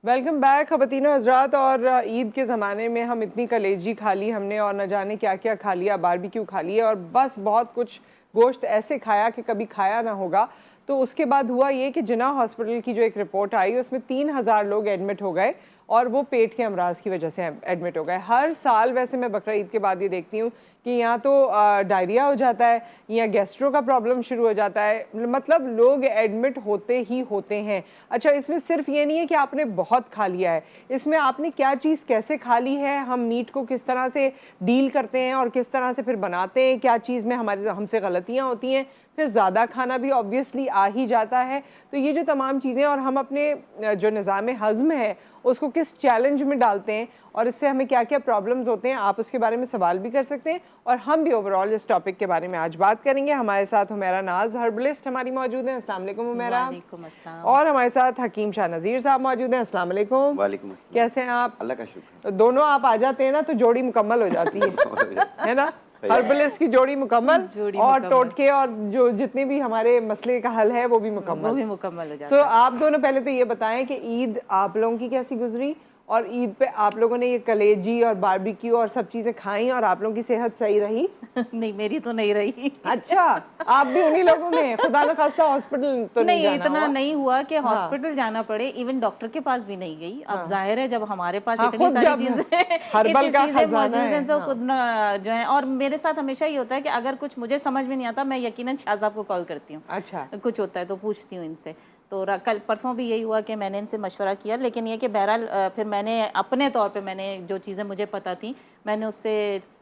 Welcome back ख़वातीनो हज़रात। और ईद के ज़माने में हम इतनी कलेजी खा ली हमने और न जाने क्या क्या खा लिया, बारबेक्यू खा लिया और बस बहुत कुछ गोश्त ऐसे खाया कि कभी खाया ना होगा। तो उसके बाद हुआ ये कि जिन्ना हॉस्पिटल की जो एक रिपोर्ट आई उसमें 3000 लोग एडमिट हो गए और वो पेट के अमराज की वजह से एडमिट हो गए। हर साल वैसे मैं बकरा ईद के बाद ये देखती हूँ कि यहाँ तो डायरिया हो जाता है या गैस्ट्रो का प्रॉब्लम शुरू हो जाता है, मतलब लोग एडमिट होते ही होते हैं। अच्छा, इसमें सिर्फ ये नहीं है कि आपने बहुत खा लिया है, इसमें आपने क्या चीज़ कैसे खा ली है, हम मीट को किस तरह से डील करते हैं और किस तरह से फिर बनाते हैं, क्या चीज़ में हमसे गलतियाँ होती हैं, फिर ज़्यादा खाना भी ऑब्वियसली आ ही जाता है। तो ये जो तमाम चीज़ें और हम अपने जो निज़ाम हज़्म है उसको किस चैलेंज में डालते हैं और इससे हमें क्या क्या प्रॉब्लम्स होते हैं, आप उसके बारे में सवाल भी कर सकते हैं और हम भी ओवरऑल इस टॉपिक के बारे में आज बात करेंगे। हमारे साथ हुमैरा नाज हर्बलिस्ट हमारी मौजूद हैं। अस्सलाम वालेकुम हुमैरा। और हमारे साथ हकीम शाह नज़ीर साहब मौजूद हैं। अस्सलाम वालेकुम। वालेकुम अस्सलाम। कैसे हैं आप? अल्लाह का शुक्र। तो दोनों आप आ जाते हैं ना तो जोड़ी मुकम्मल हो जाती है ना। हर्बलिस्ट की जोड़ी मुकम्मल और टोटके और जो जितने भी हमारे मसले का हल है वो भी मुकम्मल हो जाता है। आप दोनों पहले तो ये बताएं कि ईद आप लोगों की कैसी गुजरी और ईद पे आप लोगों ने ये कलेजी और बारबेक्यू और सब चीजें खाई और आप लोगों की सेहत सही रही? नहीं, मेरी तो नहीं रही। अच्छा, आप भी उन्हीं लोगों में? खुदा न खास्ता हॉस्पिटल तो नहीं जाना इतना हुआ? नहीं हुआ कि हॉस्पिटल जाना पड़े, इवन डॉक्टर के पास भी नहीं गई। अब जाहिर है जब हमारे पास इतनी सारी चीजें मौजूद हैं तो खुद जो है। और मेरे साथ हमेशा ये होता है कि अगर कुछ मुझे समझ में नहीं आता मैं यकीनन शाहज़ाब को कॉल करती हूँ। अच्छा, कुछ होता है तो पूछती हूँ इनसे। तो कल परसों भी यही हुआ कि मैंने इनसे मशवरा किया, लेकिन ये कि बहरहाल फिर मैंने अपने तौर पे मैंने जो चीज़ें मुझे पता थी मैंने उससे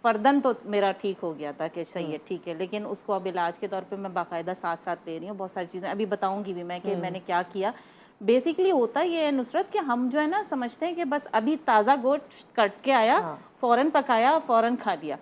फ़र्दन तो मेरा ठीक हो गया था कि सही है, ठीक है, लेकिन उसको अब इलाज के तौर पे मैं बाकायदा साथ साथ ले रही हूँ। बहुत सारी चीज़ें अभी बताऊँगी भी मैं कि मैंने क्या किया। बेसिकली होता ये है नुसरत कि हम जो है ना समझते हैं कि बस अभी ताज़ा गोश्त कट के आया, फ़ौरन पकाया, फ़ौरन खा लिया।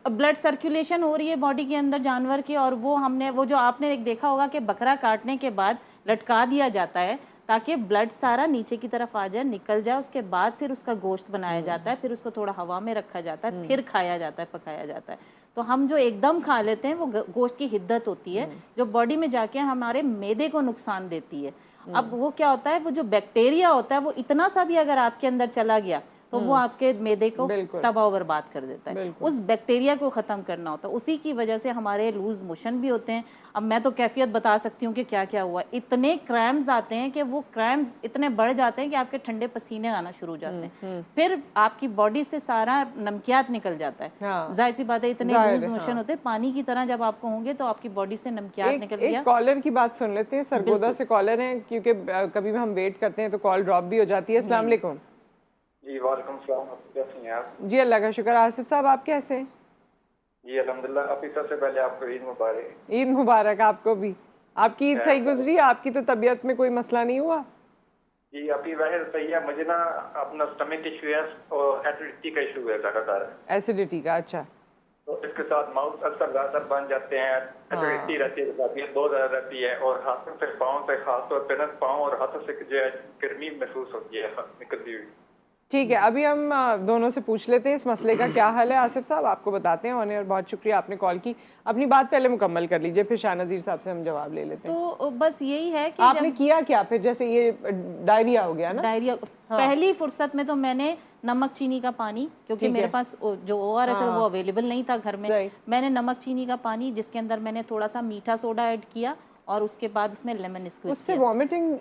ब्लड सर्कुलेशन हो रही है बॉडी के अंदर जानवर की, और वो जो आपने एक देखा होगा कि बकरा काटने के बाद लटका दिया जाता है ताकि ब्लड सारा नीचे की तरफ आ जाए, निकल जाए, उसके बाद फिर उसका गोश्त बनाया जाता है, फिर उसको थोड़ा हवा में रखा जाता है, फिर खाया जाता है, पकाया जाता है। तो हम जो एकदम खा लेते हैं वो गोश्त की हिद्दत होती है जो बॉडी में जाके हमारे मैदे को नुकसान देती है। अब वो क्या होता है, वो जो बैक्टीरिया होता है वो इतना सा भी अगर आपके अंदर चला गया तो वो आपके मैदे को तबाह बर्बाद कर देता है। उस बैक्टीरिया को ख़त्म करना होता है, उसी की वजह से हमारे लूज मोशन भी होते हैं। अब मैं तो कैफियत बता सकती हूँ कि क्या क्या हुआ। इतने क्रैम्स आते हैं कि वो क्रैम्स इतने बढ़ जाते हैं कि आपके ठंडे पसीने आना शुरू हो जाते हैं, फिर आपकी बॉडी से सारा नमकियात निकल जाता है। जाहिर सी बात है, इतने लूज मोशन होते हैं पानी की तरह जब आपको होंगे तो आपकी बॉडी से नमकियात निकल गया। कॉलर की बात सुन लेते हैं, सरगोदा से कॉलर हैं, क्योंकि कभी भी हम वेट करते हैं तो कॉल ड्रॉप भी हो जाती है। अस्सलाम वालेकुम। जी वालेकुम सलाम, कैसे हैं आप? जी अल्लाह का शुक्र। आसिफ साहब आप कैसे हैं? जी अल्हम्दुलिल्लाह। अभी सबसे पहले आपको ईद मुबारक। ईद मुबारक आपको भी। आपकी ईद सही गुजरी? आपकी तो तबीयत में कोई मसला नहीं हुआ? जी अभी वैसे सही है। मुझे ना अपना स्टमक इशू है और एसिडिटी का इशू है लगातार। एसिडिटी का? अच्छा। तो इसके साथ माउथ अल्सर ज्यादा बन जाते हैं, एसिडिटी रहती है, बहुत ज्यादा रहती है, और हाथों से पाँव से, खासतौर पर पाँव और हाथों से जो है गर्मी महसूस होती है निकलती हुई। ठीक है, अभी हम दोनों से पूछ लेते हैं इस मसले का क्या हल है। आसिफ साहब आपको बताते हैं। और बहुत शुक्रिया आपने कॉल की। अपनी बात पहले मुकम्मल कर लीजिए, फिर शाह नज़ीर साहब से हम जवाब ले लेते हैं। तो बस यही है कि आपने किया क्या फिर? जैसे ये डायरिया हो गया ना, डायरिया पहली फुर्सत में तो मैंने नमक चीनी का पानी, क्योंकि मेरे पास जो ORS है वो अवेलेबल नहीं था घर में, मैंने नमक चीनी का पानी जिसके अंदर मैंने थोड़ा सा मीठा सोडा ऐड किया और उसके बाद उसमें लेमन स्क्वीज उससे वॉमिटिंग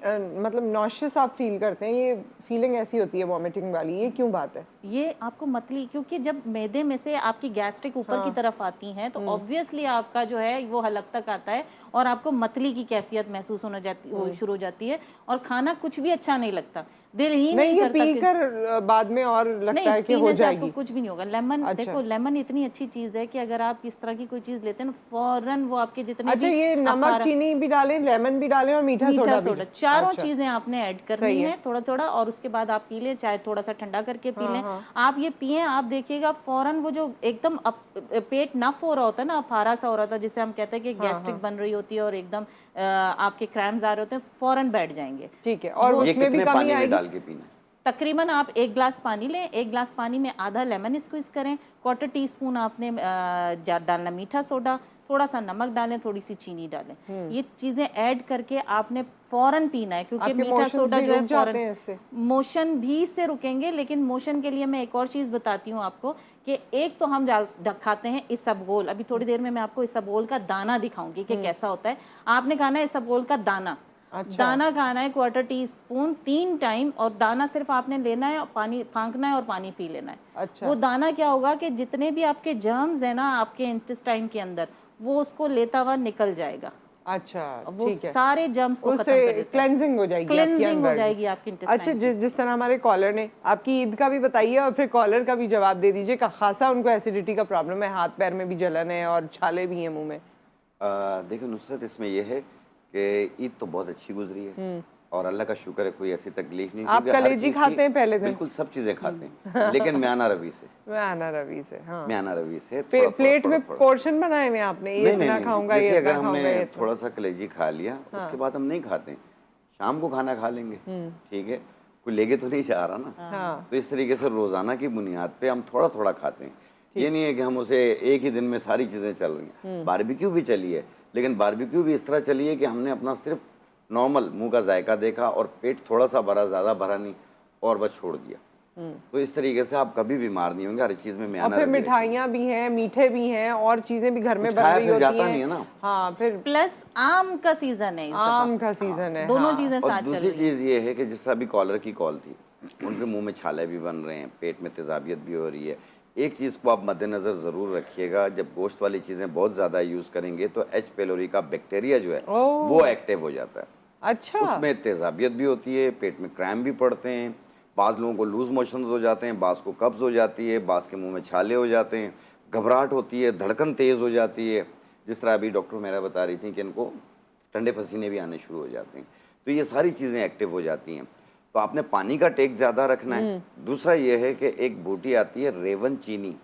मतलब नॉशियस आप फील करते हैं, ये फीलिंग ऐसी होती है वॉमिटिंग वाली, ये क्यों बात है? ये आपको मतली, क्योंकि जब मैदे में से आपकी गैस्ट्रिक ऊपर की तरफ आती हैं तो ऑब्वियसली आपका जो है वो हलक तक आता है और आपको मतली की कैफियत महसूस होने शुरू हो जाती है और खाना कुछ भी अच्छा नहीं लगता, दिल ही नहीं करता। पीकर बाद में और लगता है कि हो जाएगी। आपको कुछ भी नहीं होगा। लेमन देखो, लेमन इतनी अच्छी चीज है कि अगर आप इस तरह की कोई चीज लेते हैं फौरन वो आपके जितने भी ये नमक चीनी भी डालें, लेमन भी डालें और मीठा सोडा, चारों चीजें आपने ऐड करनी है थोड़ा थोड़ा, और उसके बाद आप पी लें, चाहे थोड़ा सा ठंडा करके पी लें। आप ये पिए, आप देखिएगा फौरन वो जो एकदम पेट नफ हो रहा होता है ना, अफारा सा हो रहा था, जिसे हम कहते हैं कि गैस्ट्रिक बन रही होती है और एकदम आपके क्रैम्स आ रहे होते हैं, फौरन बैठ जाएंगे। ठीक है। और उसमें भी कमी आएगी। तकरीबन आप 1 गिलास पानी लें, 1 गिलास पानी में आधा लेमन स्क्वीज़ करें, 1/4 टीस्पून आपने डालना मीठा सोडा, थोड़ा सा नमक डालें, थोड़ी सी चीनी डालें। ये चीज़ें ऐड करके आपने फ़ौरन पीना है, क्योंकि आपके मीठा motions सोडा भी जो है रुक जाते हैं फ़ौरन इससे? मोशन भी इससे रुकेंगे। लेकिन मोशन के लिए मैं एक और चीज़ बताती हूँ आपको कि एक तो हम खाते हैं इसबगोल, अभी थोड़ी देर में मैं आपको इसबगोल का दाना दिखाऊंगी कि कैसा होता है। आपने खाना है इसबगोल का दाना। अच्छा। दाना खाना है 1/4 टीस्पून 3 टाइम, और दाना सिर्फ आपने लेना है और पानी फांकना है और पानी पी लेना है। अच्छा। वो दाना क्या होगा कि जितने भी आपके जर्म्स हैं ना आपके इंटेस्टाइन के अंदर, वो उसको लेता हुआ निकल जाएगा। अच्छा, वो ठीक है। सारे जर्म्स को खत्म उससे कर देता है, क्लेंजिंग हो जाएगी आपकी क्लेंजिंग हो अंदर की। जाएगी आपकी इंटेस्टाइन अच्छा, की। जिस तरह हमारे कॉलर ने आपकी ईद का भी बताइए और फिर कॉलर का भी जवाब दे दीजिए। खासा उनको एसिडिटी का प्रॉब्लम है, हाथ पैर में भी जलन है और छाले भी हैं मुंह में। देखिए नुसरत, इसमें यह है कि ईद तो बहुत अच्छी गुजरी है और अल्लाह का शुक्र है, कोई ऐसी तकलीफ नहीं। आप क्योंकि हर कलेजी चीज़ की- खाते हैं पहले दिन? बिल्कुल सब चीज़ें खाते हैं, लेकिन म्याना रवि से। म्याना रवि से, हाँ। म्याना रवि से थोड़ा प्लेट में थोड़ा। पोर्शन बनाए हुए आपने, ये नहीं इतना खाऊंगा, जैसे ये अगर इतना खाऊंगा, ये हमने इतना। थोड़ा सा कलेजी खा लिया, उसके बाद हम नहीं खाते हैं, शाम को खाना खा लेंगे, ठीक है, कोई लेके तो नहीं जा रहा ना। हाँ। तो इस तरीके से रोजाना की बुनियाद पे हम थोड़ा थोड़ा खाते हैं। ये नहीं है कि हम उसे एक ही दिन में सारी चीजें चल रही हैं। बारबेक्यू भी चली है, लेकिन बारबेक्यू भी इस तरह चली है कि हमने अपना सिर्फ नॉर्मल मुंह का जायका देखा और पेट थोड़ा सा भरा, ज्यादा भरा नहीं, और बस छोड़ दिया। तो इस तरीके से आप कभी बीमार नहीं होंगे। हर चीज में और म्याना फिर रवि रखिए। मिठाइयाँ भी हैं, मीठे भी हैं, और चीजें भी घर में कुछ बन खाया रही फिर होती जाता हैं। नहीं है ना। हाँ, फिर प्लस आम का सीजन है इस दफा। आम का सीजन है, दोनों हाँ। चीजें और साथ चल दूसरी रही हैं। चीज़ ये है कि जिस तरह अभी कॉलर की कॉल थी, उनके मुंह में छाले भी बन रहे हैं, पेट में तेजाबियत भी हो रही है। एक चीज़ को आप मद्देनज़र ज़रूर रखिएगा, जब गोश्त वाली चीज़ें बहुत ज़्यादा यूज़ करेंगे तो एच पेलोरी का बैक्टीरिया जो है ओह। वो एक्टिव हो जाता है। अच्छा। उसमें तेजाबियत भी होती है, पेट में क्रैम्प भी पड़ते हैं, बाज़ लोगों को लूज मोशन हो जाते हैं, बाज़ को कब्ज़ हो जाती है, बाज़ के मुंह में छाले हो जाते हैं, घबराहट होती है, धड़कन तेज़ हो जाती है। जिस तरह अभी डॉक्टर मेरा बता रही थी कि इनको ठंडे पसीने भी आने शुरू हो जाते हैं। तो ये सारी चीज़ें एक्टिव हो जाती हैं। तो आपने पानी का टेक ज़्यादा रखना है। दूसरा ये है कि एक बूटी आती है रेवन चीनी,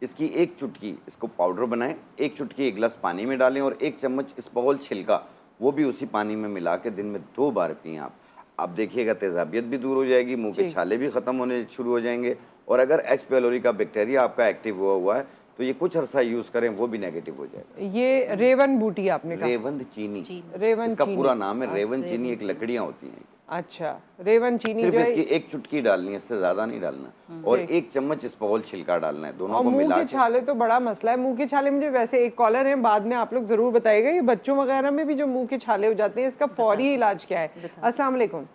इसकी एक चुटकी, इसको पाउडर बनाएं, एक चुटकी 1 गिलास पानी में डालें और 1 चम्मच इसबगोल छिलका वो भी उसी पानी में मिला के दिन में 2 बार पिएं आप देखिएगा तेजाबियत भी दूर हो जाएगी, मुंह के छाले भी ख़त्म होने शुरू हो जाएंगे। और अगर एच पेलोरी का बैक्टीरिया आपका एक्टिव हुआ है तो ये कुछ अर्सा यूज़ करें, वो भी नेगेटिव हो जाएगा। ये रेवन बूटी आपने कहा? रेवंद चीनी, रेवन इसका चीनी। पूरा नाम है। रेवन चीनी एक लकड़ियाँ होती हैं। अच्छा, रेवन चीनी सिर्फ जो है। इसकी एक चुटकी डालनी है, इससे ज़्यादा नहीं डालना, और 1 चम्मच इसबगोल छिलका डालना है, दोनों और को मुंह मिला के के। छाले तो बड़ा मसला है। मुंह के छाले, मुझे वैसे एक कॉलर है, बाद में आप लोग जरूर बताइएगा, ये बच्चों वगैरह में भी जो मुंह के छाले हो जाते हैं, इसका फौरी इलाज क्या है? अस्सलाम वालेकुम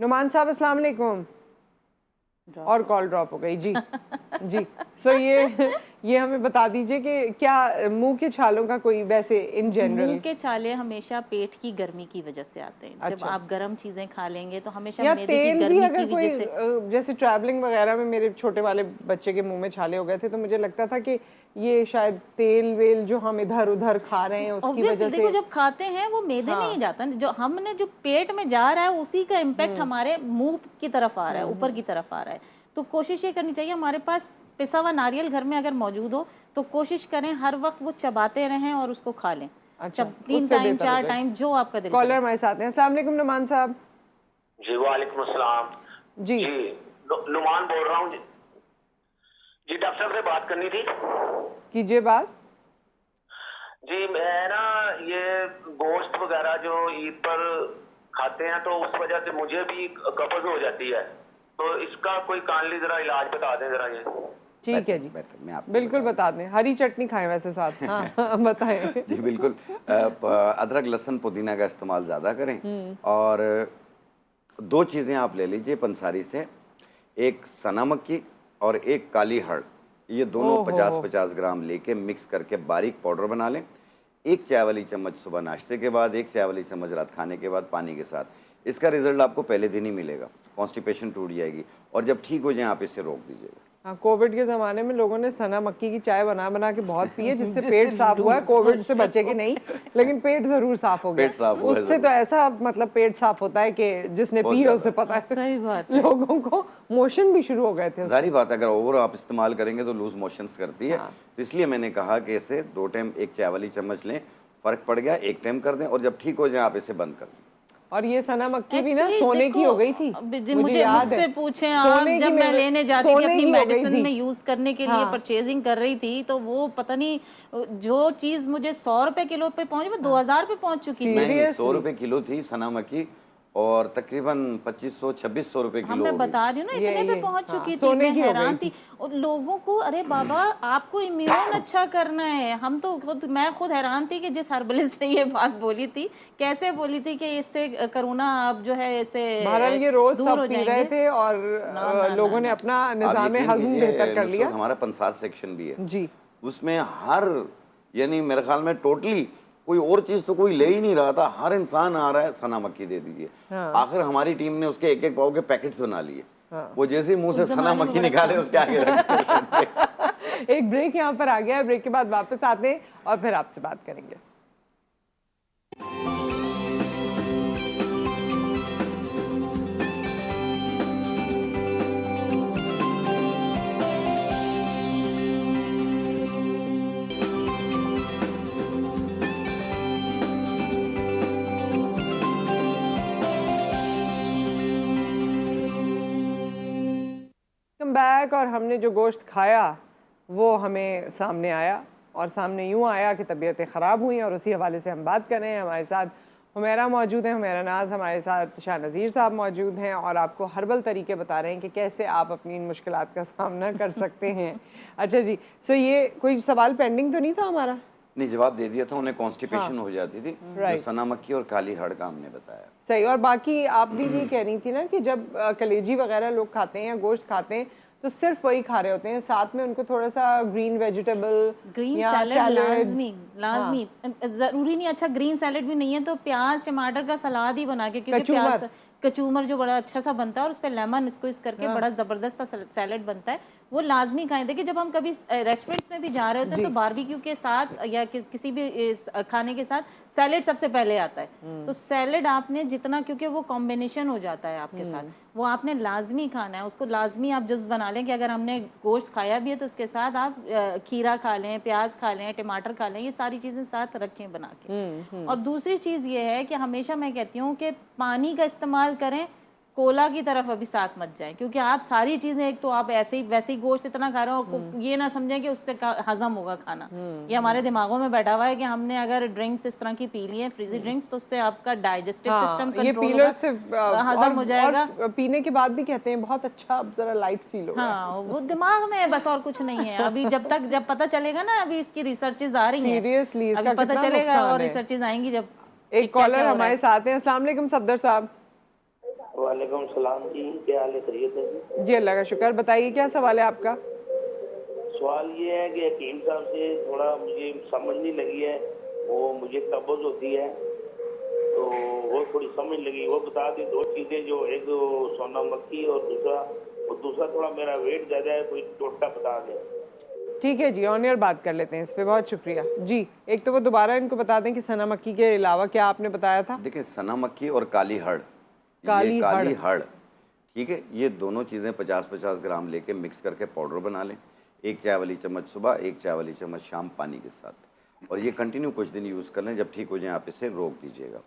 नुमान साहब, अस्सलाम वालेकुम। और कॉल ड्रॉप हो गई जी। जी, सो ये हमें बता दीजिए कि क्या मुंह के छालों का कोई वैसे इन जनरल? मुंह के छाले हमेशा पेट की गर्मी की वजह से आते हैं। जब अच्छा। आप गर्म चीजें खा लेंगे तो हमेशा या मैदे की तेल भी गर्मी अगर की कोई वजह से। जैसे ट्रैवलिंग वगैरह में मेरे छोटे वाले बच्चे के मुंह में छाले हो गए थे, तो मुझे लगता था कि ये शायद तेल वेल जो हम इधर उधर खा रहे हैं उसकी Obviously, वजह देखो से। जब खाते हैं वो मैदे में ही जाता है, जो हमने जो पेट में जा रहा है उसी का इम्पैक्ट हमारे मुंह की तरफ आ रहा है, ऊपर की तरफ आ रहा है। तो कोशिश ये करनी चाहिए, हमारे पास पिसा हुआ नारियल घर में अगर मौजूद हो तो कोशिश करें हर वक्त वो चबाते रहें और उसको खा लें। अच्छा, 3 उससे टाइम बेहतर 4 हो जाए। टाइम जो आपका दिल कॉलर करे। हमारे साथ हैं। अस्सलाम वालेकुम नुमान साहब। जी वालेकुम अस्सलाम। जी जी नुमान बोल रहा हूँ जी डॉक्टर साहब से बात करनी थी। कीजिए बात। जी मैं ना ये गोश्त वगैरह जो ईद पर खाते हैं तो उस वजह से मुझे भी कब्ज हो जाती है, तो इसका कोई कानली जरा इलाज बता दें जरा ये। ठीक है जी, बेहतर, मैं आपको बिल्कुल बता दें। हरी चटनी खाएं वैसे साथ। हाँ बताएं। जी बिल्कुल। अदरक लहसुन पुदीना का इस्तेमाल ज़्यादा करें, और 2 चीज़ें आप ले लीजिए पंसारी से, एक सना मक्की और एक काली हर्ड। ये दोनों 50-50 ग्राम लेके मिक्स करके बारीक पाउडर बना लें। 1 चाय वाली चम्मच सुबह नाश्ते के बाद, 1 चाय वाली चम्मच रात खाने के बाद पानी के साथ। इसका रिजल्ट आपको पहले दिन ही मिलेगा, कॉन्स्टिपेशन टूट जाएगी, और जब ठीक हो जाए आप इसे रोक दीजिएगा। हाँ, कोविड के ज़माने में लोगों ने सना मक्की की चाय बना बना के बहुत पी है, जिससे पेट साफ हुआ है। कोविड से बचे कि नहीं, लेकिन पेट जरूर साफ हो गया। पेट साफ हुआ है उससे तो ऐसा मतलब पेट साफ होता है कि जिसने पी है उसे पता है। सही बात है। लोगों को मोशन भी शुरू हो गए थे। जारी बात है, अगर ओवर आप इस्तेमाल करेंगे तो लूज मोशंस करती है। तो इसलिए मैंने कहा कि इसे 2 टाइम 1 चाय वाली चम्मच लें, फ़र्क पड़ गया 1 टाइम कर दें, और जब ठीक हो जाए आप इसे बंद कर दें। और ये सना मक्की भी ना Actually, सोने की देखो, हो गई थी, मुझे याद मुझसे है। पूछें आप, सोने जब की मैं लेने जाती थी सोने अपनी की हो गई मेडिसिन थी। में यूज करने के लिए हाँ। परचेजिंग कर रही थी, तो वो पता नहीं जो चीज मुझे 100 रुपए किलो पे पहुंची वो 2000 पे पहुंच चुकी थी। नहीं, 100 Seriously? रुपए किलो थी सना मक्की और तकरीबन 2500-2600 रुपए हाँ, किलो मैं हो गई। बता रही हूँ ना, इतने पे पहुंच हाँ, चुकी थी। सोने मैं की हो हैरान गई थी। और लोगों को, अरे बाबा आपको इम्यून अच्छा करना है, हम तो मैं खुद हैरान थी कि जिस हर्बलिस्ट ने ये बात बोली थी, कैसे बोली थी कि इससे कोरोना आप जो है इससे बहरहाल ये रोज दूर सब हो पी रहे जाएंगे। थे और लोगों ने अपना आप निजाम यकीन हजम कीजिए, बेहतर कर लिया। नुसरत, हमारा पंसार सेक्शन भी है जी। उसमें हर, यानी मेरे ख्याल में टोटली कोई और चीज तो कोई ले ही नहीं रहा था, हर इंसान आ रहा है सना मक्की दे दीजिए। आखिर हमारी टीम ने उसके एक एक पाव के पैकेट्स बना लिए। वो जैसे ही मुंह से सना मक्की निकाले उसके आगे रख एक ब्रेक यहाँ पर आ गया है, ब्रेक के बाद वापस आते हैं और फिर आपसे बात करेंगे। बैक, और हमने जो गोश्त खाया वो हमें सामने आया, और सामने यूं आया कि तबीयतें ख़राब हुई, और उसी हवाले से हम बात कर रहे हैं। हमारे साथ हुमैरा मौजूद हैं, हुमैरा नाज, हमारे साथ शाह नज़ीर साहब मौजूद हैं, और आपको हर्बल तरीके बता रहे हैं कि कैसे आप अपनी इन मुश्किलात का सामना कर सकते हैं। अच्छा जी, सो ये कोई सवाल पेंडिंग तो नहीं था हमारा? नहीं, जवाब दे दिया था। उन्हें कॉन्स्टिपेशन हो जाती थी, जो सना मक्की और काली हड़ का हमने बताया। सही। और बाकी आप भी ये कह रही थी ना कि जब कलेजी वगैरह लोग खाते हैं या गोश्त खाते हैं तो सिर्फ वही खा रहे होते हैं, साथ में उनको थोड़ा सा ग्रीन वेजिटेबल, ग्रीन सैलेड लाजमी जरूरी नहीं। अच्छा, ग्रीन सैलेड भी नहीं है तो प्याज टमाटर का सलाद ही बना के, क्योंकि प्याज कचूमर जो बड़ा अच्छा सा बनता है और उस पर लेमन इसको इस करके बड़ा ज़बरदस्त सा सैलेड बनता है, वो लाजमी खाएं। देखिए, जब हम कभी रेस्टोरेंट्स में भी जा रहे होते हैं तो बारबेक्यू के साथ या किसी भी खाने के साथ सैलेड सबसे पहले आता है। तो सैलेड आपने जितना, क्योंकि वो कॉम्बिनेशन हो जाता है आपके साथ, वो आपने लाजमी खाना है। उसको लाजमी आप जुज़ बना लें कि अगर हमने गोश्त खाया भी है तो उसके साथ आप खीरा खा लें, प्याज खा लें, टमाटर खा लें, ये सारी चीज़ें साथ रखें बना के। और दूसरी चीज़ ये है कि हमेशा मैं कहती हूँ कि पानी का इस्तेमाल करें, कोला की तरफ अभी साथ मत जाएं, क्योंकि आप सारी चीजें, एक तो आप ऐसे ही वैसे ही गोश्त इतना खा रहे हो, ये ना समझें कि उससे हजम होगा खाना। ये हमारे दिमागों में बैठा हुआ है कि हमने अगर ड्रिंक्स इस तरह की पी ली है, फ्रीजी ड्रिंक्स, तो उससे आपका डाइजेस्टिव सिस्टम कंट्रोल होगा, हजम हो जाएगा। पीने के बाद भी कहते हैं बहुत अच्छा, जरा लाइट फील होगा। हाँ, वो दिमाग में है बस, और कुछ नहीं है। अभी जब पता चलेगा ना, अभी इसकी रिसर्चेज आ रही हैं, सीरियसली अभी पता चलेगा और रिसर्चेज आएंगी जब। एक कॉलर हमारे साथ हैं। अस्सलाम वालेकुम सफदर साहब। वालेकुम सलाम जी, क्या हाल है? खैरियत है जी, अल्लाह का शुक्र। बताइए क्या सवाल है आपका? सवाल ये है कि हकीम साहब से थोड़ा मुझे समझ नहीं लगी है, वो मुझे कब्ज होती है तो वो थोड़ी समझ लगी, वो बता दी दो चीज़ें, जो एक सोना मक्खी और दूसरा थोड़ा मेरा वेट ज़्यादा है, कोई टोटका बता दें। ठीक है जी, ऑन एयर बात कर लेते हैं इस पे, बहुत शुक्रिया जी। एक तो वो दोबारा इनको बता दें कि सना मक्की के अलावा क्या आपने बताया था? देखिए, सना मक्की और काली हड़, काली हड़, ठीक है, ये दोनों चीज़ें 50-50 ग्राम लेके मिक्स करके पाउडर बना लें। 1 चाय वाली चम्मच सुबह, 1 चाय वाली चम्मच शाम पानी के साथ, और ये कंटिन्यू कुछ दिन यूज़ कर लें। जब ठीक हो जाए आप इसे रोक दीजिएगा।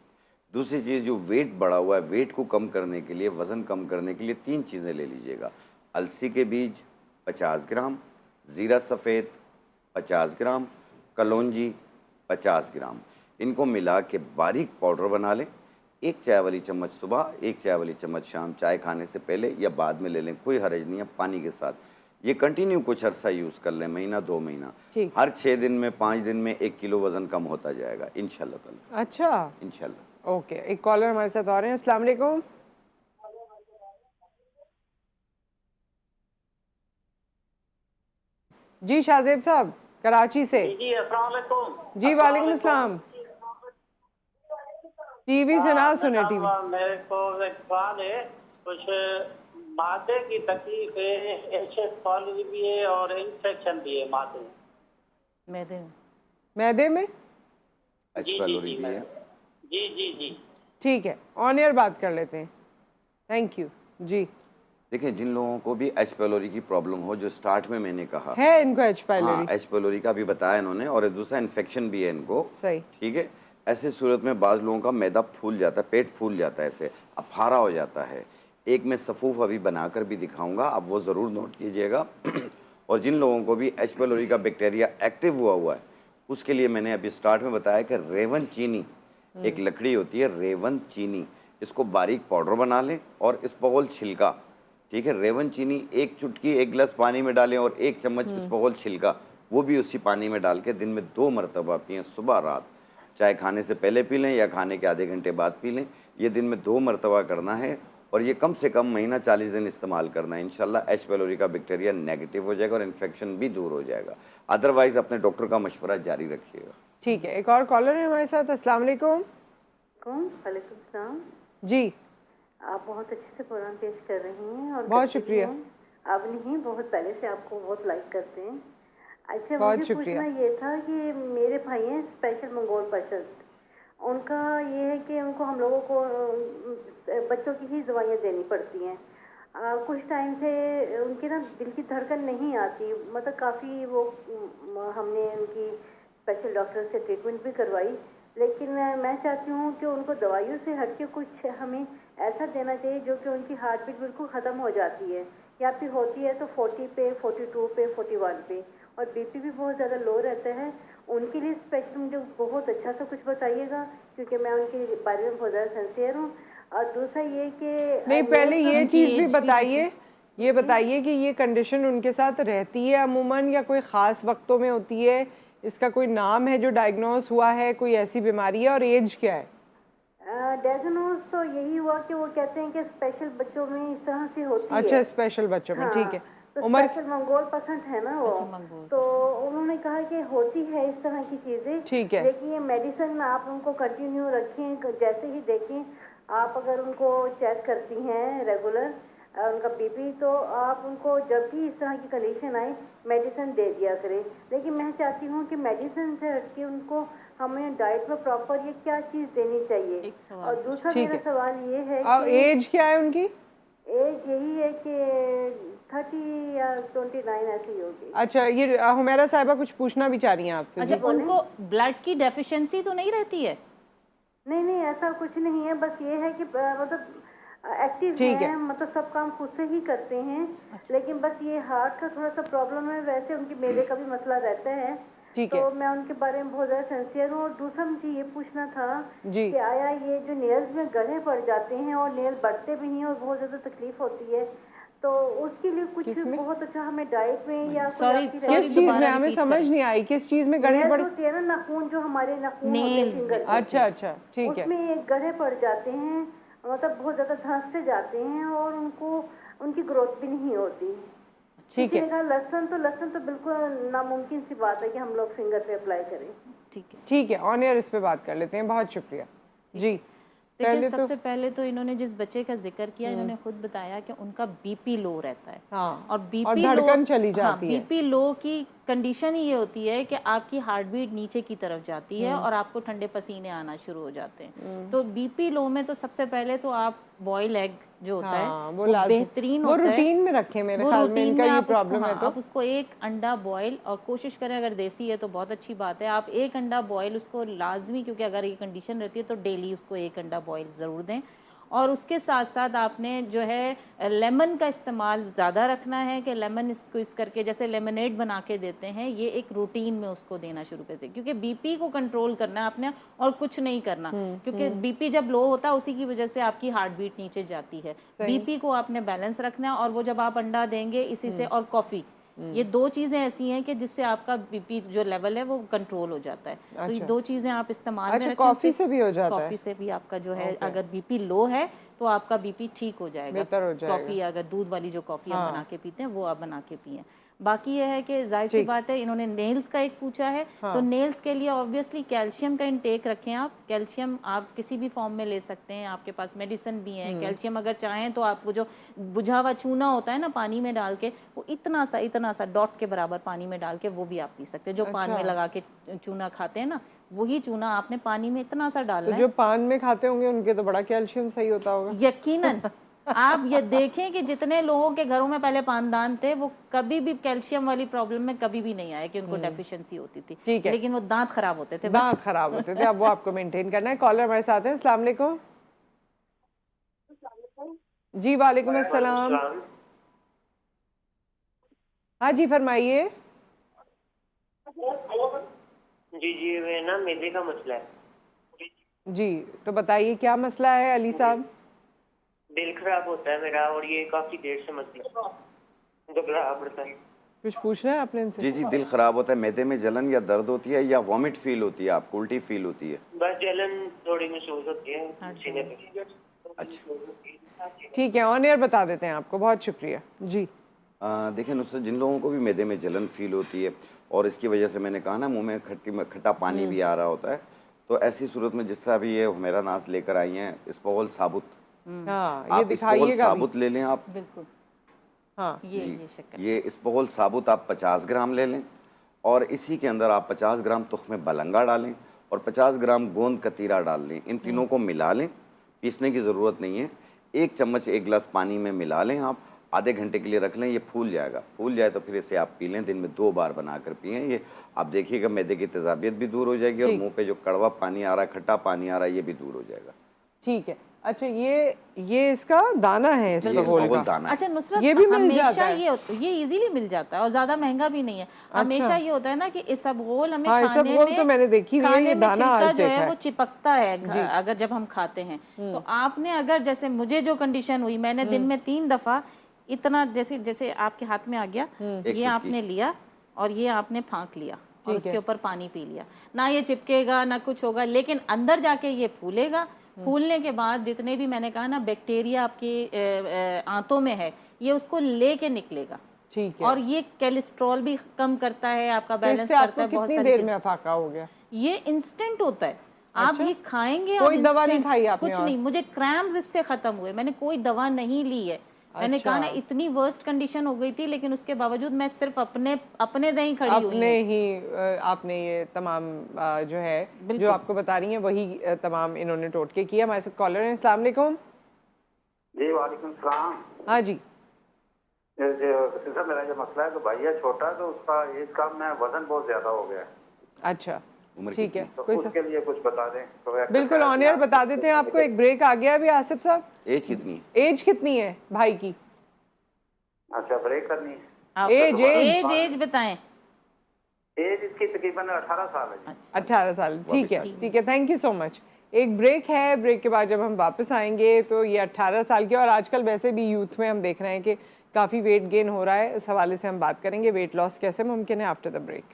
दूसरी चीज़, जो वेट बढ़ा हुआ है, वेट को कम करने के लिए, वज़न कम करने के लिए 3 चीज़ें ले लीजिएगा। अलसी के बीज 50 ग्राम, ज़ीरा सफ़ेद 50 ग्राम, कलौंजी 50 ग्राम, इनको मिला के बारीक पाउडर बना लें। 1 चाय वाली चम्मच सुबह, 1 चाय वाली चम्मच शाम, चाय खाने से पहले या बाद में ले लें, कोई हर्ज नहीं है, पानी के साथ। ये कंटिन्यू कुछ अरसा यूज़ कर लें, महीना 2 महीना, हर 6 दिन में 5 दिन में 1 किलो वज़न कम होता जाएगा इंशाल्लाह ताला। अच्छा, इंशाल्लाह। ओके, एक कॉलर हमारे साथ और हैं। अस्सलाम वालेकुम। जी शाहजेब साहब, कराची से। जी अस्सलाम वालेकुम। जी वालेकुम अस्सलाम। टीवी से ना सुने, टीवी। मेरे को एक सवाल है, कुछ मादे की तकलीफ है, एचएस कॉलरी भी है और इन्फेक्शन भी है मादे मैदे में। एच पैलोरी भी है। जी जी जी, ठीक है, ऑन एयर बात कर लेते हैं। थैंक यू जी। देखिए, जिन लोगों को भी एच पैलोरी की प्रॉब्लम हो, जो स्टार्ट में मैंने कहा है इनको एच पैलोरी, हाँ, एच पैलोरी का भी बताया इन्होंने, और दूसरा इन्फेक्शन भी है इनको, सही, ठीक है। ऐसे सूरत में बाज़ लोगों का मैदा फूल जाता है, पेट फूल जाता है, ऐसे अफारा हो जाता है। एक मैं सफ़ूफ़ अभी बनाकर भी दिखाऊंगा, आप वो ज़रूर नोट कीजिएगा। और जिन लोगों को भी एच पेलोरी का बैक्टीरिया एक्टिव हुआ है, उसके लिए मैंने अभी स्टार्ट में बताया कि रेवन चीनी एक लकड़ी होती है, रेवन चीनी, इसको बारीक पाउडर बना लें और इसबगोल छिलका, ठीक है, रेवन चीनी एक चुटकी 1 गिलास पानी में डालें और 1 चम्मच इसबगोल छिलका वो भी उसी पानी में डाल के दिन में 2 मरतबा पिएं, सुबह रात। चाहे खाने से पहले पी लें या खाने के आधे घंटे बाद पी लें। ये दिन में 2 मरतबा करना है और ये कम से कम महीना 40 दिन इस्तेमाल करना है। इंशाल्लाह एच पेलोरी का बैक्टीरिया नेगेटिव हो जाएगा और इन्फेक्शन भी दूर हो जाएगा। अदरवाइज़ अपने डॉक्टर का मशवरा जारी रखिएगा। ठीक है, एक और कॉलर है हमारे साथ। अस्सलाम वालेकुम। वालेकुम सलाम। जी, आप बहुत अच्छे से प्रोग्राम पेश कर रही हैं और बहुत करती भी शुक्रिया। हैं। अब नहीं, बहुत पहले से आपको बहुत लाइक करते हैं। अच्छा, बहुत मुझे शुक्रिया। पूछना ये था कि मेरे भाई हैं स्पेशल मंगोल पर्सन, उनका ये है कि उनको हम लोगों को बच्चों की ही दवाइयाँ देनी पड़ती हैं। कुछ टाइम से उनकी ना दिल की धड़कन नहीं आती, मतलब काफ़ी वो हमने उनकी स्पेशल डॉक्टर से ट्रीटमेंट भी करवाई, लेकिन मैं चाहती हूँ कि उनको दवाइयों से हटके कुछ हमें ऐसा देना चाहिए जो कि उनकी हार्ट बीट बिल्कुल ख़त्म हो जाती है, या फिर होती है तो 40 पे, 42 पे, 41 पे, और बीपी भी बहुत ज़्यादा लो रहता है। उनके लिए स्पेशल मुझे बहुत अच्छा सा कुछ बताइएगा, क्योंकि मैं उनके बारे में बहुत ज़्यादा सिंसियर हूँ। और दूसरा ये कि नहीं, पहले ये चीज़ भी एज भी बताइए, ये बताइए कि ये कंडीशन उनके साथ रहती है अमूमन या कोई ख़ास वक्तों में होती है? इसका कोई नाम है जो डायग्नोस हुआ है, कोई ऐसी बीमारी है, और एज क्या है? डायग्नोज तो यही हुआ कि वो कहते हैं कि स्पेशल बच्चों में इस तरह से होती अच्छा, है। स्पेशल बच्चों में, हाँ, ठीक है। तो उम्र स्पेशल मंगोल पसंद है ना वो, मंगोल तो उन्होंने कहा कि होती है इस तरह की चीजें, ठीक है। लेकिन ये मेडिसिन आप उनको कंटिन्यू रखें, जैसे ही देखें आप अगर उनको चेक करती हैं रेगुलर उनका बीपी, तो आप उनको जब भी इस तरह की कंडीशन आए मेडिसिन दे दिया करें। लेकिन मैं चाहती हूँ कि मेडिसिन से हटके उनको हमें डाइट में प्रॉपर ये क्या चीज़ देनी चाहिए। एक सवाल और दूसरा ठीक मेरा है। सवाल ये है और कि एज क्या है उनकी? एज यही है कि 30 या 29 ऐसी होगी। अच्छा, ये हुमैरा साहिबा कुछ पूछना भी चाह रही हैं आपसे। अच्छा, जी। उनको ब्लड की डेफिशिएंसी तो नहीं रहती है? नहीं, ऐसा कुछ नहीं है, बस ये है कि मतलब एक्टिव ठीक है। हैं, मतलब सब काम खुद से ही करते हैं। लेकिन बस ये हार्ट का थोड़ा सा प्रॉब्लम है, वैसे उनकी मेले का भी मसला रहता है। ठीक तो है मैं उनके बारे में बहुत ज़्यादा सिंसियर हूँ। और दूसरा मुझे ये पूछना था जी। कि आया ये जो नेल्स में गड्ढे पड़ जाते हैं और नेल बढ़ते भी हैं और बहुत ज़्यादा तकलीफ होती है, तो उसके लिए कुछ किसमें? बहुत अच्छा हमें डाइट में या कोई Sorry, आपकी sorry, किस चीज़ में? दोबारा हमें repeat समझ करें। नहीं आई, किस चीज़ में गड्ढे नेल्स पड़? होते हैं ना, नाखून जो हमारे नाखून होते हैं Nails finger में। के, अच्छा अच्छा, ठीक है। उसमें एक गड्ढे पड़ जाते हैं, मतलब बहुत ज़्यादा धंसते जाते हैं और उनको उनकी ग्रोथ भी नहीं होती। ठीक है। किसी ने कहा लहसुन तो बिल्कुल नामुमकिन सी बात है कि हम लोग फिंगर पे अप्लाई करें। ठीक है, ठीक है, ऑन एयर इस पे बात कर लेते हैं। बहुत शुक्रिया जी। देखिए पहले तो सबसे पहले तो इन्होंने जिस बच्चे का जिक्र किया, इन्होंने खुद बताया कि उनका बीपी लो रहता है। हाँ, और बीपी धड़कन लो, चली जाती है। बीपी लो की कंडीशन ही ये होती है कि आपकी हार्ट बीट नीचे की तरफ जाती है और आपको ठंडे पसीने आना शुरू हो जाते हैं। तो बीपी लो में तो सबसे पहले तो आप बॉयल एग जो होता हाँ, है वो वो लाजमी। बेहतरीन वो होता है। रूटीन में रखें, मेरे वो ख्याल में रूटीन इनका में ये आप उसको, प्रॉब्लम है। तो आप उसको एक अंडा बॉयल, और कोशिश करें अगर देसी है तो बहुत अच्छी बात है, आप एक अंडा बॉयल उसको लाजमी, क्योंकि अगर ये कंडीशन रहती है तो डेली उसको एक अंडा बॉयल ज़रूर दें। और उसके साथ साथ आपने जो है लेमन का इस्तेमाल ज़्यादा रखना है कि लेमन इसको इस करके जैसे लेमनेड बना के देते हैं, ये एक रूटीन में उसको देना शुरू करते हैं, क्योंकि बीपी को कंट्रोल करना है आपने और कुछ नहीं करना। क्योंकि बीपी जब लो होता है उसी की वजह से आपकी हार्ट बीट नीचे जाती है। बीपी को आपने बैलेंस रखना है, और वो जब आप अंडा देंगे इसी से, और कॉफ़ी, ये 2 चीज़ें ऐसी हैं कि जिससे आपका बीपी जो लेवल है वो कंट्रोल हो जाता है। तो ये 2 चीज़ें आप इस्तेमाल में अच्छा, रखें। कॉफ़ी से भी हो जाता है? कॉफ़ी से भी आपका जो है अगर बीपी लो है तो आपका बीपी ठीक हो जाएगा। बेहतर हो जाएगा। कॉफ़ी, अगर दूध वाली जो कॉफ़ी हम बना के पीते हैं वो आप बना के पिए। बाकी ये है कि जाहिर सी बात है, इन्होंने नेल्स का एक पूछा है, तो नेल्स के लिए ऑब्वियसली कैल्शियम का इंटेक रखें आप। कैल्शियम आप किसी भी फॉर्म में ले सकते हैं, आपके पास मेडिसिन भी है। कैल्शियम अगर चाहें तो आप वो जो बुझा हुआ चूना होता है ना पानी में डाल के, वो इतना सा डॉट के बराबर पानी में डाल के वो भी आप पी सकते हैं। जो पान में लगा के चूना खाते हैं ना, वही चूना आपने पानी में इतना सा डालना तो है। जो पान में खाते होंगे उनके तो बड़ा कैल्शियम सही होता होगा। यकीनन आप ये देखें कि जितने लोगों के घरों में पहले पानदान थे वो कभी भी कैल्शियम वाली प्रॉब्लम में कभी भी नहीं आया कि उनको डेफिशिएंसी होती थी, ठीक है। लेकिन वो दांत खराब होते थे, दांत खराब होते थे, अब वो आपको मेंटेन करना है। कॉलर हमारे साथ हैं, अस्सलाम वालेकुम। जी वालेकुम अस्सलाम। हाँ जी फरमाइए। जी वे ना मैदे का मसला है। जी तो बताइए क्या मसला है अली साहब? दिल खराब होता है मेरा और ये काफी देर से मसला घबरा पड़ता है। कुछ पूछना है आपने इनसे? जी जी, दिल खराब होता है, मैदे में जलन या दर्द होती है या वॉमिट फील होती है, आपको उल्टी फील होती है? बस जलन थोड़ी महसूस होती है सीने पे। अच्छा ठीक है, ऑन एयर बता देते हैं आपको। बहुत शुक्रिया जी। देखिए नुसरत, जिन लोगों को भी मैदे में जलन फील होती है और इसकी वजह से मैंने कहा ना मुंह में खट्टा पानी भी आ रहा होता है, तो ऐसी सूरत में जिस तरह भी ये हुमैरा नाश लेकर आई हैं, इस्पोल साबुत, हाँ ये आप इस्पोल दिखाइएगा भी। साबुत ले लें आप। बिल्कुल हाँ ये शक्कर ये इस्पोल साबुत आप 50 ग्राम ले लें और इसी के अंदर आप 50 ग्राम तुख्म बलंगा डालें और 50 ग्राम गोंद कतीरा डाल लें। इन तीनों को मिला लें, पीसने की ज़रूरत नहीं है। 1 चम्मच 1 गिलास पानी में मिला लें आप, आधे घंटे के लिए रख लें। ये फूल जाएगा, फूल जाए तो फिर इसे आप पी लें। दिन में 2 बार बनाकर पिएं। ये आप देखिएगा मैदे की तेजाबियत भी दूर हो जाएगी और मुंह पे जो कड़वा पानी आ रहा है, खट्टा पानी आ रहा है, ये भी दूर हो जाएगा। ठीक है। अच्छा ये इसका दाना है, इसका घोल का दाना है। अच्छा नुसरत, ये भी मिल जाता हमेशा है? ये इजीली मिल जाता है और ज्यादा महंगा भी नहीं है। हमेशा ये होता है ना कि इसबगोल हमें हाँ, खाने इसबगोल में तो मैंने देखी हुई है, खाने ये में दाना छिलका आज जो देखा है है। वो चिपकता है अगर जब हम खाते हैं। तो आपने अगर जैसे मुझे जो कंडीशन हुई, मैंने दिन में 3 दफा इतना जैसे आपके हाथ में आ गया, ये आपने लिया और ये आपने फाँक लिया और उसके ऊपर पानी पी लिया। ना ये चिपकेगा ना कुछ होगा, लेकिन अंदर जाके ये फूलेगा। फूलने के बाद जितने भी मैंने कहा ना बैक्टीरिया आपके आंतों में है, ये उसको लेके निकलेगा। ठीक है। और ये कोलेस्ट्रॉल भी कम करता है, आपका तो बैलेंस इससे करता आपको है। बहुत कितनी सारी देर चीज़ में अफाका हो गया? ये इंस्टेंट होता है। आप ये खाएंगे कोई और दवा नहीं instant, खाई आपने? कुछ और नहीं, मुझे क्रैम्प्स इससे खत्म हुए। मैंने कोई दवा नहीं ली है। मैंने कहा ना इतनी वर्स्ट कंडीशन हो गई थी, लेकिन उसके बावजूद मैं सिर्फ अपने दही खड़ी हुई अपने हूँ। ही आपने ये तमाम जो है जो आपको बता रही हैं वही तमाम इन्होंने टोटके किया। हमारे साथ कॉलर हैं। अस्सलाम वालेकुम। जी वालेकुम सलाम। हाँ जी। मेरा जो मसला है, तो भैया छोटा, तो उसका एज कम है, वजन बहुत ज्यादा हो गया है। अच्छा उम्र ठीक है। तो कोई उसके लिए कुछ बता दें तो बिल्कुल ऑन एयर बता देते हैं आपको। एक ब्रेक आ गया अभी आसिफ साहब। एज कितनी है? एज कितनी है भाई की? अच्छा ब्रेक करनी है। आप एज एज बताएं। एज इसकी तकरीबन 18 साल है जी। 18 साल। ठीक है ठीक है, थैंक यू सो मच। एक ब्रेक है, ब्रेक के बाद जब हम वापस आएंगे तो ये 18 साल की, और आजकल वैसे भी यूथ में हम देख रहे हैं कि काफ़ी वेट गेन हो रहा है, इस हवाले से हम बात करेंगे वेट लॉस कैसे मुमकिन है after the break.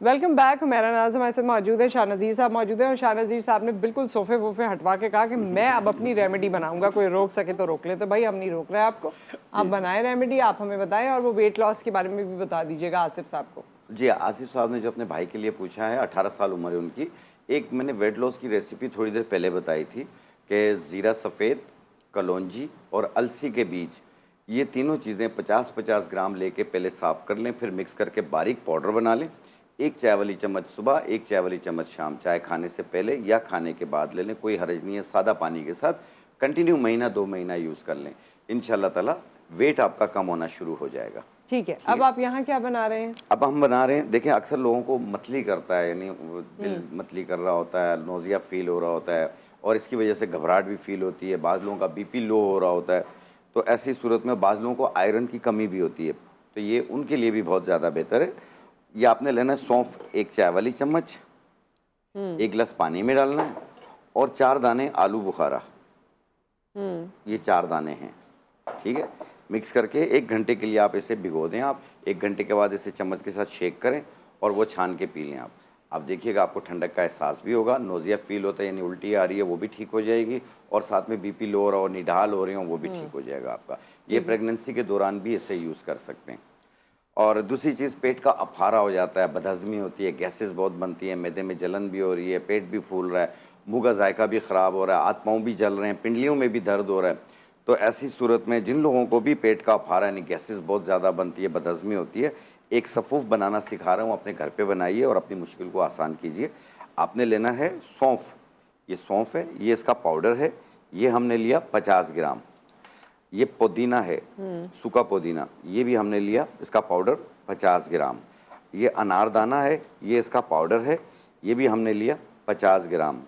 Welcome back. मेरा नाज हमारे साथ मौजूद है, शाहनज़ीर साहब मौजूद है, और शाहनज़ीर साहब ने बिल्कुल सोफे वोफे हटवा के कहा कि मैं अब अपनी रेमेडी बनाऊंगा, कोई रोक सके तो रोक ले। तो भाई हम नहीं रोक रहे हैं आपको, आप बनाएं रेमेडी, आप हमें बताएं, और वो वेट लॉस के बारे में भी बता दीजिएगा आसिफ साहब को। जी, आसिफ साहब ने जो अपने भाई के लिए पूछा है, 18 साल उम्र है उनकी। एक मैंने वेट लॉस की रेसिपी थोड़ी देर पहले बताई थी कि ज़ीरा सफ़ेद, कलौंजी और अलसी के बीज, ये तीनों चीज़ें 50-50 ग्राम लेके पहले साफ़ कर लें, फिर मिक्स करके बारीक पाउडर बना लें। 1 चाय वाली चम्मच सुबह, 1 चाय वाली चम्मच शाम, चाय खाने से पहले या खाने के बाद ले लें, कोई हर्ज नहीं है। सादा पानी के साथ कंटिन्यू महीना 2 महीना यूज़ कर लें, इंशाल्लाह ताला वेट आपका कम होना शुरू हो जाएगा। ठीक है। अब आप यहाँ क्या बना रहे हैं? अब हम बना रहे हैं, देखें अक्सर लोगों को मतली करता है, यानी दिल मतली कर रहा होता है, नोज़िया फील हो रहा होता है, और इसकी वजह से घबराहट भी फील होती है। बाज़ लोगों का बीपी लो हो रहा होता है, तो ऐसी सूरत में बाज़ लोगों को आयरन की कमी भी होती है, तो ये उनके लिए भी बहुत ज़्यादा बेहतर है। ये आपने लेना है सौंफ 1 चाय वाली चम्मच, 1 गिलास पानी में डालना है, और 4 दाने आलू बुखारा, ये 4 दाने हैं, ठीक है। मिक्स करके 1 घंटे के लिए आप इसे भिगो दें। आप 1 घंटे के बाद इसे चम्मच के साथ शेक करें और वो छान के पी लें। आप देखिएगा आपको ठंडक का एहसास भी होगा, नोज़िया फील होता है यानी उल्टी आ रही है वो भी ठीक हो जाएगी, और साथ में बीपी लो हो रहा हो, निढाल हो रही हो, वो भी ठीक हो जाएगा आपका। ये प्रेगनेंसी के दौरान भी इसे यूज़ कर सकते हैं। और दूसरी चीज़, पेट का अफारा हो जाता है, बदहज़मी होती है, गैसेस बहुत बनती है, मैदे में जलन भी हो रही है, पेट भी फूल रहा है, मुँह का जायका भी ख़राब हो रहा है, हाथ पाँव भी जल रहे हैं, पिंडलियों में भी दर्द हो रहा है। तो ऐसी सूरत में जिन लोगों को भी पेट का अफारा यानी गैसेस बहुत ज़्यादा बनती है, बदहज़मी होती है, एक सफ़ूफ़ बनाना सिखा रहा हूँ, अपने घर पे बनाइए और अपनी मुश्किल को आसान कीजिए। आपने लेना है सौंफ, ये सौंफ है, ये इसका पाउडर है, ये हमने लिया 50 ग्राम। ये पुदीना है, सूखा पुदीना, ये भी हमने लिया, इसका पाउडर 50 ग्राम। ये अनारदाना है, ये इसका पाउडर है, ये भी हमने लिया 50 ग्राम।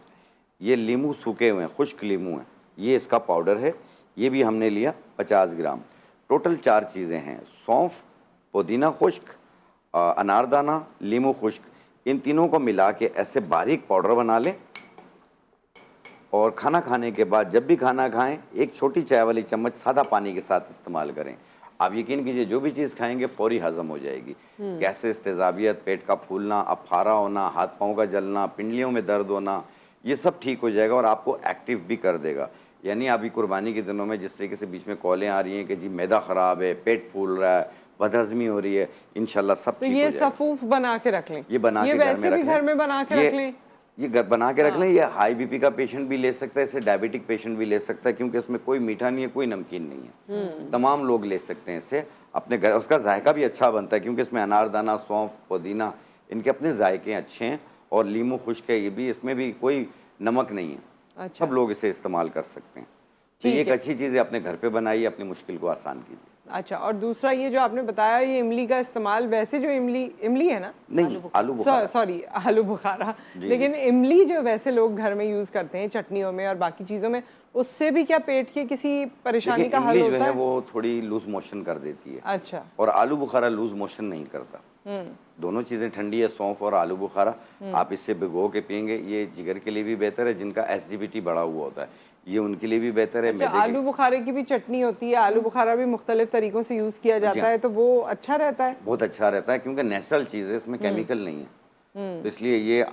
ये लीमू सूखे हुए हैं, खुश्क लीमू हैं, ये इसका पाउडर है, ये भी हमने लिया 50 ग्राम। टोटल 4 चीज़ें हैं, सौंफ, पुदीना खुश्क, अनारदाना, लीमू खुश्क, इन तीनों को मिला के ऐसे बारीक पाउडर बना लें और खाना खाने के बाद जब भी खाना खाएं एक छोटी चाय वाली चम्मच सादा पानी के साथ इस्तेमाल करें। आप यकीन कीजिए जो भी चीज़ खाएंगे फौरी हजम हो जाएगी। गैसेस, तेज़ाबियत, पेट का फूलना, अफारा होना, हाथ पाँव का जलना, पिंडलियों में दर्द होना, ये सब ठीक हो जाएगा और आपको एक्टिव भी कर देगा। यानी अभी कुर्बानी के दिनों में जिस तरीके से बीच में कॉलें आ रही हैं कि जी मैदा ख़राब है, पेट फूल रहा है, बदहज़मी हो रही है, इंशाल्लाह सब तो ठीक ये हो जाएगा। सफूफ बना के रख लें, ये बना ये के वैसे भी घर में बना के रख लें, ये घर बना के रख लें। ये हाई बीपी का पेशेंट भी ले सकता है, इसे डायबिटिक पेशेंट भी ले सकता है, क्योंकि इसमें कोई मीठा नहीं है, कोई नमकीन नहीं है, तमाम लोग ले सकते हैं इसे अपने घर। उसका जायका भी अच्छा बनता है क्योंकि इसमें अनारदाना, सौंफ, पुदीना, इनके अपने जायके अच्छे हैं और लीमू खुश्क है, ये भी, इसमें भी कोई नमक नहीं है। अच्छा। सब लोग इसे इस्तेमाल कर सकते हैं। तो ये एक अच्छी चीज़ है, अपने घर पे बनाइए, अपनी मुश्किल को आसान कीजिए। अच्छा, और दूसरा ये जो आपने बताया, ये इमली का इस्तेमाल, वैसे जो इमली है ना, नहीं, आलू बुखारा, सॉरी आलू बुखारा, लेकिन इमली जो वैसे लोग घर में यूज करते हैं चटनियों में और बाकी चीजों में, उससे भी क्या पेट की किसी परेशानी का हल इमली जो होता है है? वो थोड़ी लूज मोशन कर देती है। अच्छा। और आलू बुखारा लूज मोशन नहीं करता। दोनों चीज़ें ठंडी है, सौंफ और आलू बुखारा। आप इससे भिगो के पियेंगे, ये जिगर के लिए भी बेहतर है, जिनका एसजीपीटी बढ़ा हुआ होता है, ये उनके लिए भी बेहतर है। अच्छा, आलू बुखारे की भी चटनी होती है, आलू बुखारा भी मुख्तलिफ तरीकों से यूज किया जाता है, तो वो अच्छा रहता है? बहुत अच्छा रहता है क्योंकि नेचुरल चीज़ है, इसमें केमिकल नहीं है। तो इसलिए ये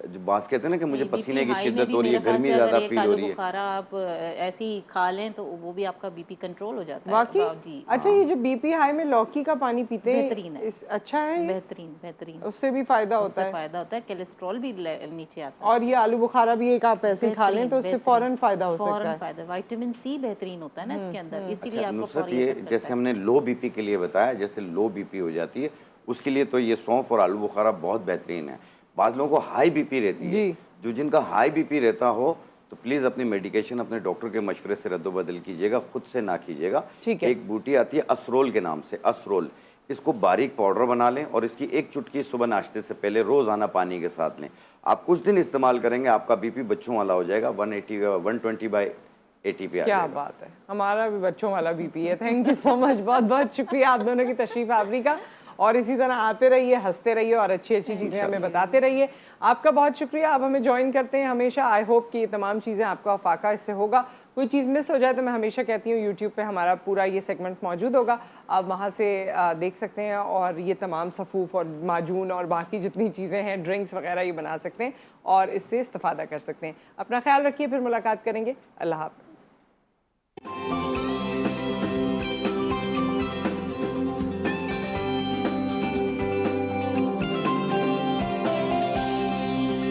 जो बात कहते हैं ना कि मुझे पसीने की शिद्दत हो रही है, गर्मी ज़्यादा फील हो रही है, बुखारा आप ऐसे ही खा लें तो वो भी आपका बीपी कंट्रोल हो जाता है। वाकई? जी। अच्छा, ये जो बीपी हाई में लौकी का पानी पीते हैं, बेहतरीन है। अच्छा है ये? बेहतरीन, उससे भी फायदा होता उससे है? फायदा होता है, कोलेस्ट्रॉल भी नीचे आता है। और ये आलू बुखारा भी एक आप ऐसे ही खा लें तो उससे फौरन फायदा हो सकता है? फायदा, विटामिन सी बेहतरीन होता है ना इसके अंदर, इसीलिए आपको नुसरत, फौरी ये असर करता जैसे है। हमने लो बीपी के लिए बताया, जैसे लो बीपी हो जाती है उसके लिए तो ये सौंफ और आलू बुखारा बहुत बेहतरीन है। बाद लोगों को हाई बीपी रहती है, जो जिनका हाई बीपी रहता हो तो प्लीज़ अपनी मेडिकेशन अपने डॉक्टर के मशवरे से रद्दोबदल कीजिएगा, खुद से ना कीजिएगा। एक बूटी आती है असरोल के नाम से, असरोल, इसको बारीक पाउडर बना लें और इसकी एक चुटकी सुबह नाश्ते से पहले रोज़ाना पानी के साथ लें। आप कुछ दिन इस्तेमाल करेंगे, आपका बीपी बच्चों वाला हो जाएगा, 120/80 पे आ क्या जाएगा। बात है, हमारा भी बच्चों वाला बीपी है। थैंक यू सो मच, बहुत बहुत शुक्रिया आप दोनों की तशरीफ आवरी का, और इसी तरह आते रहिए, हंसते रहिए और अच्छी अच्छी चीज़ें हमें बताते रहिए। आपका बहुत शुक्रिया, आप हमें ज्वाइन करते हैं हमेशा। आई होप कि ये तमाम चीज़ें आपको अफाका इससे होगा। कोई चीज़ मिस हो जाए तो मैं हमेशा कहती हूँ यूट्यूब पे हमारा पूरा ये सेगमेंट मौजूद होगा, आप वहाँ से देख सकते हैं और ये तमाम सफ़ूफ और माजून और बाकी जितनी चीज़ें हैं, ड्रिंक्स वगैरह, ये बना सकते हैं और इससे इस्तेफादा कर सकते हैं। अपना ख्याल रखिए, फिर मुलाकात करेंगे। अल्लाह हाफ़िज़।